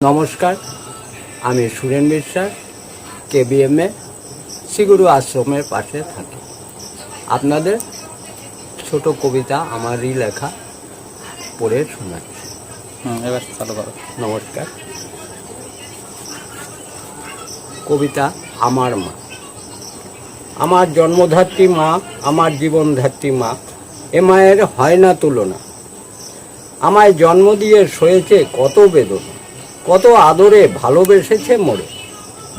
নমস্কার, আমি সুরেন বিশ্বাস, কেবিএমএ শ্রীগুরু আশ্রমের পাশে থাকি। আপনাদের ছোট কবিতা আমারই লেখা পড়ে শোনাচ্ছি। এবার চালু করো। নমস্কার। কবিতা আমার মা। আমার জন্মধাত্রী মা, আমার জীবনধাত্রী মা, এ মায়ের হয় না তুলনা। আমায় জন্ম দিয়ে সয়েছে কত বেদনা, কত আদরে ভালোবেসেছে মোরে।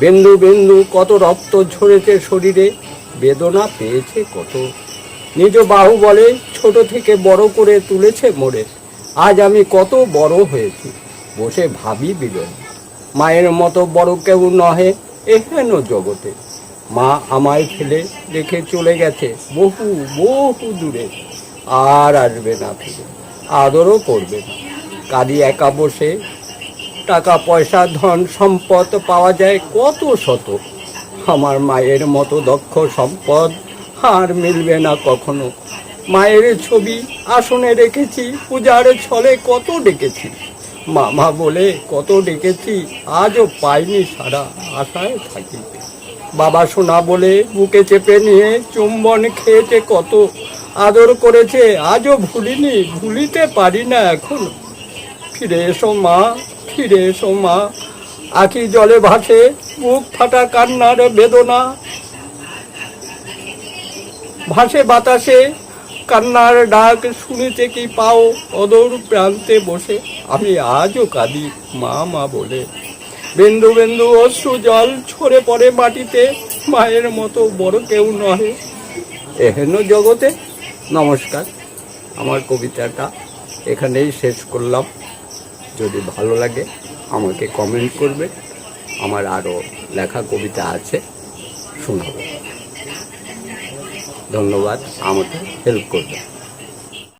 বিন্দু বিন্দু কত রক্ত ঝরেছে শরীরে, বেদনা পেয়েছে কত। নিজ বাহু বলে ছোট থেকে বড় করে তুলেছে মোরে। আজ আমি কত বড় হয়েছি, বসে ভাবি বিরল। মায়ের মতো বড় কেউ নহে এহেন জগতে। মা আমায় ফেলে রেখে চলে গেছে বহু বহু দূরে, আর আসবে না ফিরে, আদরও করবে না। কাঁদি একা বসে, টাকা পয়সা ধন সম্পদ পাওয়া যায় কত শত। আমার মায়ের মতো দক্ষ সম্পদ আর মিলবে না কখনো। মায়ের ছবি আসনে রেখেছি, পূজার ছলে কত ডেকেছি, মামা বলে কত ডেকেছি, আজও পাইনি সারা, আশায় থাকি। বাবা সোনা বলে বুকে চেপে নিয়ে চুম্বন খেয়েছে কত, আদর করেছে আজও ভুলিনি, ভুলিতে পারি না এখনো। ফিরে এসো মা, ফিরে এসো মা, আখি জলে ভাসে বুক ফাটা কান্নার বেদনা। ভাসে বাতাসে কান্নার ডাক, শুনেছে কি পাও অদূর প্রান্তে বসে। আমি আজও কাঁদি মা মা বলে, বিন্দু বিন্দু অশ্রু জল ছড়ে পড়ে মাটিতে। মায়ের মতো বড় কেউ নহে এহেন জগতে। নমস্কার, আমার কবিতাটা এখানেই শেষ করলাম। যদি ভালো লাগে আমাকে কমেন্ট করবে, আমার আরও লেখা কবিতা আছে, শোনাবো। ধন্যবাদ, আমাকে হেল্প করবে।